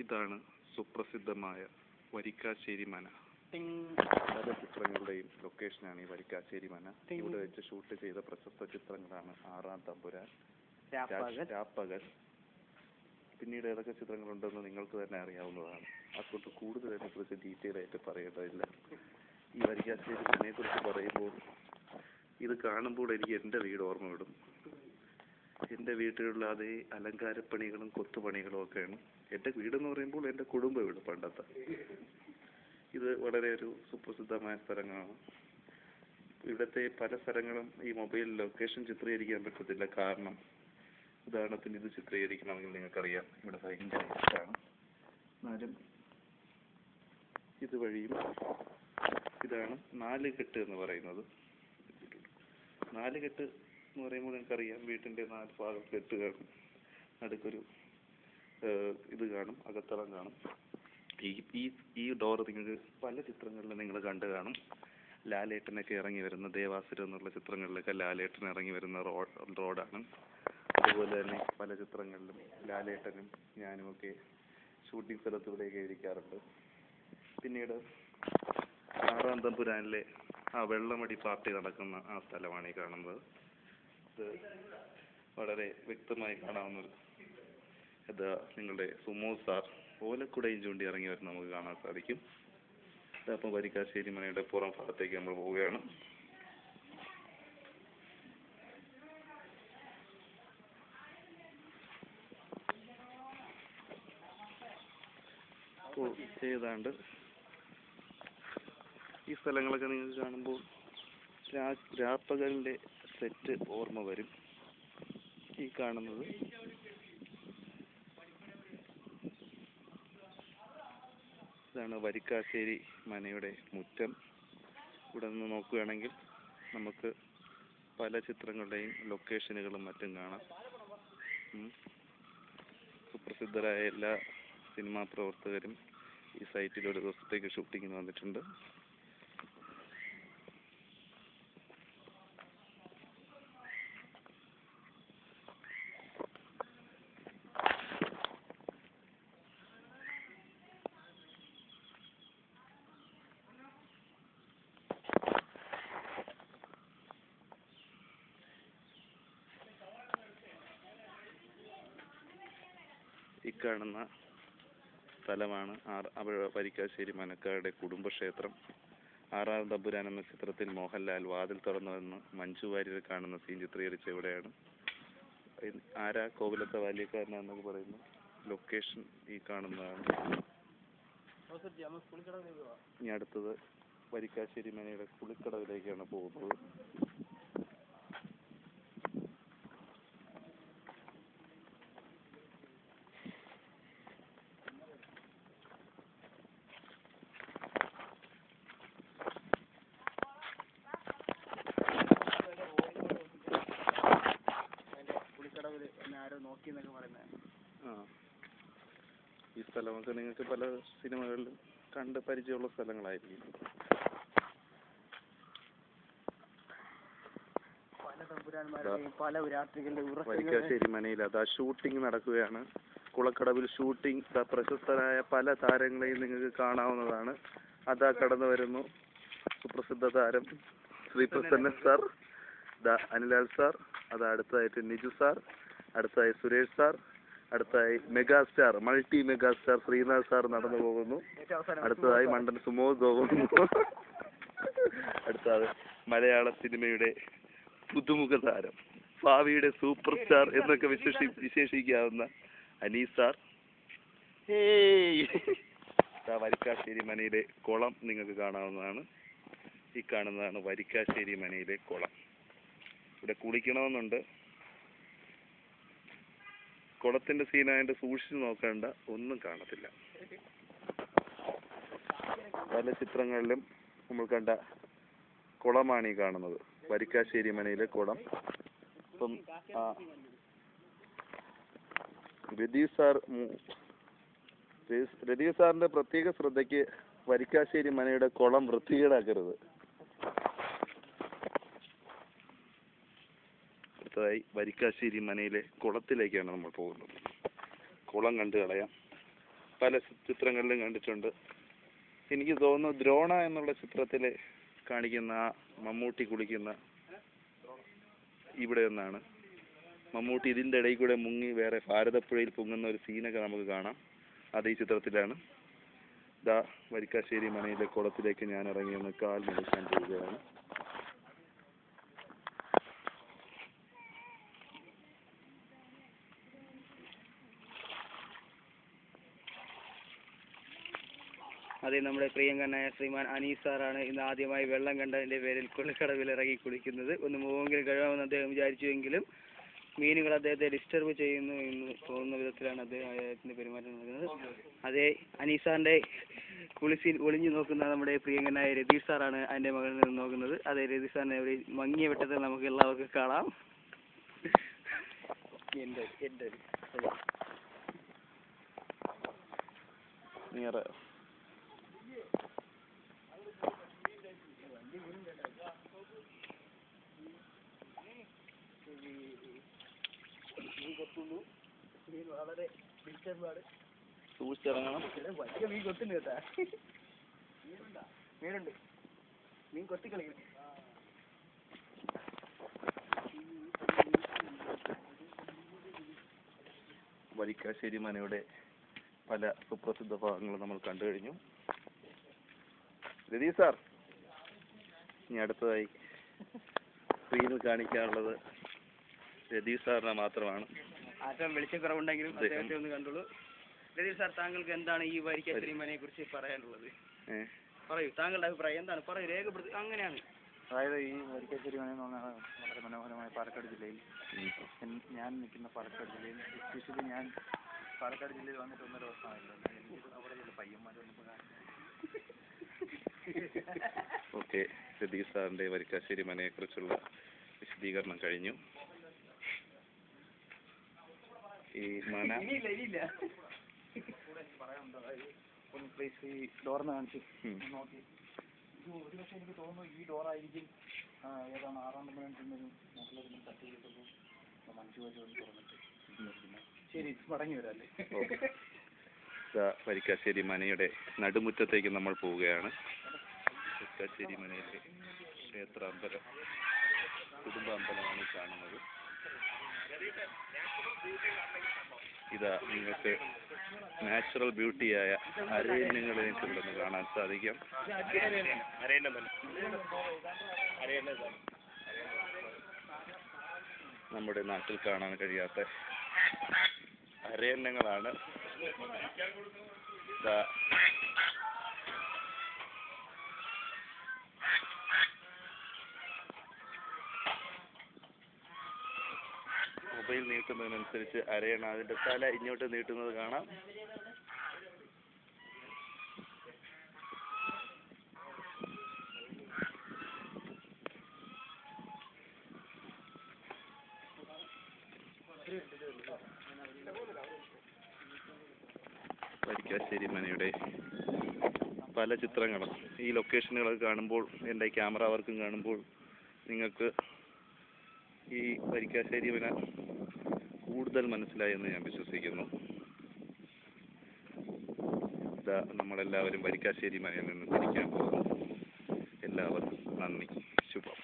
ഇതാണ് സുപ്രസിദ്ധമായ വരിക്കാശ്ശേരി മന. പല ചിത്രങ്ങളുടെയും ലൊക്കേഷനാണ് ഈ വരിക്കാശ്ശേരി മന. ഇവിടെ വെച്ച് ഷൂട്ട് ചെയ്ത പ്രശസ്ത ചിത്രങ്ങളാണ് ആറാം തമ്പുരാൻ, രാപ്പകൽ. പിന്നീട് ഏതൊക്കെ ചിത്രങ്ങളുണ്ടെന്ന് നിങ്ങൾക്ക് തന്നെ അറിയാവുന്നതാണ്. അതുകൊണ്ട് കൂടുതൽ അതിനെക്കുറിച്ച് ഡീറ്റെയിൽ ആയിട്ട് പറയേണ്ടതില്ല. ഈ വരിക്കാശ്ശേരി മനയെ കുറിച്ച് പറയുമ്പോൾ ഇത് കാണുമ്പോൾ എനിക്ക് എൻ്റെ വീട് ഓർമ്മ വിടും. എൻ്റെ വീട്ടിലുള്ള അതേ അലങ്കാരപ്പണികളും കൊത്തുപണികളും ഒക്കെയാണ്. എൻ്റെ വീടെന്ന് പറയുമ്പോൾ എൻ്റെ കുടുംബ വീട് പണ്ടത്തെ. ഇത് വളരെ ഒരു സുപ്രസിദ്ധമായ സ്ഥലങ്ങളാണ്. ഇവിടുത്തെ പല സ്ഥലങ്ങളും ഈ മൊബൈൽ ലൊക്കേഷൻ ചിത്രീകരിക്കാൻ പറ്റത്തില്ല. കാരണം ഉദാഹരണത്തിന് ഇത് ചിത്രീകരിക്കണമെങ്കിൽ നിങ്ങൾക്കറിയാം ഇവിടെ ഭയങ്കര ഇഷ്ടമാണ്. എന്നാലും ഇതുവഴിയും ഇതാണ് നാലുകെട്ട് എന്ന് പറയുന്നത്. നാലുകെട്ട് എന്ന് പറയുമ്പോൾ നിങ്ങൾക്കറിയാം വീട്ടിൻ്റെ 4 ഭാഗം കെട്ട് കാണും, നടുക്കൊരു ഇത് കാണും, അകത്തളം കാണും. ഈ ഡോർ നിങ്ങൾക്ക് പല ചിത്രങ്ങളിലും നിങ്ങൾ കണ്ടു കാണും. ലാലേട്ടനൊക്കെ ഇറങ്ങി വരുന്ന ദേവാസുരം എന്നുള്ള ചിത്രങ്ങളിലൊക്കെ ലാലേട്ടൻ ഇറങ്ങി വരുന്ന റോഡാണ്. അതുപോലെ തന്നെ പല ചിത്രങ്ങളിലും ലാലേട്ടനും ഞാനുമൊക്കെ ഷൂട്ടിംഗ് സ്ഥലത്തൂടെയൊക്കെ ഇരിക്കാറുണ്ട്. പിന്നീട് ആറാം തമ്പുരാനിലെ ആ വെള്ളമടി പാർട്ടി നടക്കുന്ന ആ സ്ഥലമാണ് ഈ കാണുന്നത്. ഇത് വളരെ വ്യക്തമായി കാണാവുന്നൊരു നിങ്ങളുടെ സുമോ സാർ ഓലക്കുടയും ചൂണ്ടി ഇറങ്ങി വരുന്ന നമുക്ക് കാണാൻ സാധിക്കും. അപ്പം വരിക്കാശ്ശേരി മനയുടെ പുറം ഭാഗത്തേക്ക് നമ്മൾ പോവുകയാണ്. അപ്പോൾ ഏതാണ്ട് ഈ സ്ഥലങ്ങളൊക്കെ നിങ്ങൾക്ക് കാണുമ്പോൾ രാപ്പകലിൻ്റെ സെറ്റ് ഓർമ്മ വരും. ഈ കാണുന്നത് ഇതാണ് വരിക്കാശ്ശേരി മനയുടെ മുറ്റം. ഇവിടെ നിന്ന് നോക്കുകയാണെങ്കിൽ നമുക്ക് പല ചിത്രങ്ങളുടെയും ലൊക്കേഷനുകളും മറ്റും കാണാം. സുപ്രസിദ്ധരായ എല്ലാ സിനിമാ പ്രവർത്തകരും ഈ സൈറ്റിൽ ഒരു ദിവസത്തേക്ക് ഷൂട്ടിങ്ങിന് വന്നിട്ടുണ്ട്. ഈ കാണുന്ന സ്ഥലമാണ് വരിക്കാശ്ശേരി മനക്കാരുടെ കുടുംബക്ഷേത്രം. ആറാം തമ്പുരാൻ എന്ന ചിത്രത്തിൽ മോഹൻലാൽ വാതിൽ തുറന്നുവെന്ന് മഞ്ജു വാര്യർ കാണുന്ന സീൻ ചിത്രീകരിച്ച ഇവിടെയാണ്. ആരാ കോവിലത്തെ ബാല്യക്കാരനാന്നൊക്കെ പറയുന്നു. ലൊക്കേഷൻ ഈ കാണുന്നതാണ്. ഇനി അടുത്തത് വരിക്കാശ്ശേരി മനയുടെ കുളിക്കടവിലേക്കാണ് പോകുന്നത്. ഈ സ്ഥലമൊക്കെ നിങ്ങൾക്ക് പല സിനിമകളിലും കണ്ട് പരിചയമുള്ള സ്ഥലങ്ങളായിരിക്കും. വരിക്കാശ്ശേരി മനയിൽ അതാ ഷൂട്ടിംഗ് നടക്കുകയാണ്. കുളക്കടവിൽ ഷൂട്ടിംഗ്. പ്രശസ്തരായ പല താരങ്ങളെയും നിങ്ങൾക്ക് കാണാവുന്നതാണ്. അതാ കടന്നു വരുന്നു സുപ്രസിദ്ധ താരം ശ്രീ പ്രസന്ന സാർ, അനിലാൽ സാർ, അത് അടുത്തതായിട്ട് നിജു സാർ, അടുത്തതായി സുരേഷ് സാർ, അടുത്തതായി megastar multi megastar Srinath sir നടന്നു പോകുന്നു. അടുത്തതായി മണ്ടൻ സുമോ പോകുന്നു. അടുത്തത് മലയാള സിനിമയുടെ പുതുമുഖ താരം, ഭാവിയുടെ സൂപ്പർ സ്റ്റാർ എന്നൊക്കെ വിശേഷിക്കാവുന്ന അനീസ് സാർ. വരിക്കാശ്ശേരി മനയിലെ കുളം നിങ്ങൾക്ക് കാണാവുന്നതാണ്. ഈ കാണുന്നതാണ് വരിക്കാശ്ശേരി മനയിലെ കുളം. ഇവിടെ കുളിക്കണമെന്നുണ്ട്. കുളത്തിന്റെ സീനായിട്ട് സൂക്ഷിച്ചു നോക്കേണ്ട ഒന്നും കാണത്തില്ല. പല ചിത്രങ്ങളിലും നമ്മൾ കണ്ട കുളമാണ് ഈ കാണുന്നത്, വരിക്കാശ്ശേരി മനയിലെ കുളം. ഇപ്പം രതീഷ് സാറിന്റെ പ്രത്യേക ശ്രദ്ധയ്ക്ക് വരിക്കാശ്ശേരി മനയുടെ കുളം വൃത്തികേടാക്കരുത്. അടുത്തതായി വരിക്കാശ്ശേരി മനയിലെ കുളത്തിലേക്കാണ് നമ്മൾ പോകുന്നത്. കുളം കണ്ടു കളയാം. പല ചിത്രങ്ങളിലും കണ്ടിട്ടുണ്ട്. എനിക്ക് തോന്നുന്നു ദ്രോണ എന്നുള്ള ചിത്രത്തിൽ കാണിക്കുന്ന ആ മമ്മൂട്ടി കുളിക്കുന്ന ഇവിടെ ഒന്നാണ്. മമ്മൂട്ടി ഇതിൻ്റെ ഇടയിൽ കൂടെ മുങ്ങി വേറെ ഭാരതപ്പുഴയിൽ പൊങ്ങുന്ന ഒരു സീനൊക്കെ നമുക്ക് കാണാം. അത് ഈ ചിത്രത്തിലാണ്. ദാ വരിക്കാശ്ശേരി മനയിലെ കുളത്തിലേക്ക് ഞാൻ ഇറങ്ങി ഒന്ന് കാൽ നനയ്ക്കാൻ പോവുകയാണ്. അതെ, നമ്മുടെ പ്രിയങ്കരനായ ശ്രീമാൻ അനീസ് സാറാണ് ഇന്ന് ആദ്യമായി വെള്ളം കണ്ടതിൻ്റെ പേരിൽ കൊള്ളിക്കടവിൽ ഇറങ്ങി കുളിക്കുന്നത്. ഒന്ന് മുഖമെങ്കിലും കഴുകാമെന്ന് അദ്ദേഹം വിചാരിച്ചുവെങ്കിലും മീനുകൾ അദ്ദേഹത്തെ ഡിസ്റ്റർബ് ചെയ്യുന്നു എന്ന് തോന്നുന്ന വിധത്തിലാണ് അദ്ദേഹത്തിൻ്റെ പെരുമാറ്റം നടക്കുന്നത്. അതേ അനീസ് സാറിൻ്റെ കുളിസിൽ ഒളിഞ്ഞു നോക്കുന്ന നമ്മുടെ പ്രിയങ്കരനായ രതീഷ് സാറാണ് അതിൻ്റെ മകളിൽ നിന്ന് നോക്കുന്നത്. അതെ, രതീഷ് സാറിനെ ഒരു മങ്ങിയ വെട്ടത്തിൽ നമുക്ക് എല്ലാവർക്കും കാണാം. വളരെ ഡിസ്റ്റർബാണ്. സൂക്ഷിച്ചിറങ്ങണം. വലിയ മീൻ കൊത്തുന്നു കേട്ടാ. മീനുണ്ട്, മീൻ കൊത്തിക്കളിക്കുന്നു. വരിക്കാശ്ശേരി മനയുടെ പല സുപ്രസിദ്ധ ഭാഗങ്ങളും നമ്മൾ കണ്ടു കഴിഞ്ഞു. രതീഷ് സാർ, ഇനി അടുത്തതായി സ്ക്രീനിൽ കാണിക്കാനുള്ളത് രതീഷ് സാറിനെ മാത്രമാണ്. ആറ്റം വെളിച്ചക്കുറവുണ്ടെങ്കിലും അദ്ദേഹത്തെ ഒന്ന് കണ്ടോളൂ. രതീഷ് സാർ, താങ്കൾക്ക് എന്താണ് ഈ വരിക്കാശ്ശേരി മനയെ കുറിച്ച് പറയാനുള്ളത്? പറയൂ, താങ്കളുടെ അഭിപ്രായം എന്താണ്? പറയൂ, രേഖപ്പെടുത്തി. അങ്ങനെയാണ്. അതായത് ഈ വരിക്കാശ്ശേരി മന എന്ന് പറഞ്ഞാൽ വളരെ മനോഹരമായ പാലക്കാട് ജില്ലയിൽ, ഞാൻ നിൽക്കുന്ന പാലക്കാട് ജില്ലയിൽ, എസ്പെഷ്യലി ഞാൻ പാലക്കാട് ജില്ലയിൽ വന്നിട്ട് 1.5 വർഷമായില്ല. എനിക്ക് അവിടെ ചില പയ്യന്മാർ വന്നപ്പോൾ ഓക്കെ, രതീഷ് സാറിൻ്റെ വരിക്കാശ്ശേരി മനയെ കുറിച്ചുള്ള വിശദീകരണം കഴിഞ്ഞു. ഈ മന പ്ലേസ് ഈ ഡോറിന് കാണിച്ചു നോക്കി. ഇത് ഒരു പക്ഷേ എനിക്ക് തോന്നുന്നു ഈ ഡോറായിരിക്കും ഏതാണ് 6-ാം നമ്പറിനൊരു മുകളിലൊരു തട്ടി ചെയ്തപ്പോൾ മനുഷ്യ വശം തുറന്നിട്ട്. ശരി, മടങ്ങി വരാല്ലേ. വരിക്കാശ്ശേരി മനയുടെ നടുമുറ്റത്തേക്ക് നമ്മൾ പോവുകയാണ്. വരിക്കാശ്ശേരി മനയിലെ ക്ഷേത്ര അമ്പലം, കുടുംബ അമ്പലമാണ് കാണുന്നത്. ഇതാ നിങ്ങൾക്ക് നാച്ചുറൽ ബ്യൂട്ടിയായ അരയന്നങ്ങളെ ഉണ്ടെന്ന് കാണാൻ സാധിക്കും. നമ്മുടെ നാട്ടിൽ കാണാൻ കഴിയാത്ത അരയന്നങ്ങളാണ്. മൊബൈൽ നീട്ടുന്നതിനനുസരിച്ച് അരയണ അതിൻ്റെ തല ഇങ്ങോട്ട് നീട്ടുന്നത് കാണാം. വരിക്കാശ്ശേരി മനയുടെ പല ചിത്രങ്ങളും ഈ ലൊക്കേഷനുകളൊക്കെ കാണുമ്പോൾ, എൻ്റെ ക്യാമറ വർക്കും കാണുമ്പോൾ നിങ്ങൾക്ക് ഈ വരിക്കാശ്ശേരി മന കൂടുതൽ മനസ്സിലായി എന്ന് ഞാൻ വിശ്വസിക്കുന്നു. നമ്മളെല്ലാവരും വരിക്കാശ്ശേരി മനയിൽ നിന്ന് തിരിക്കാൻ പോകുന്നു. എല്ലാവർക്കും നന്ദി, ശുഭം.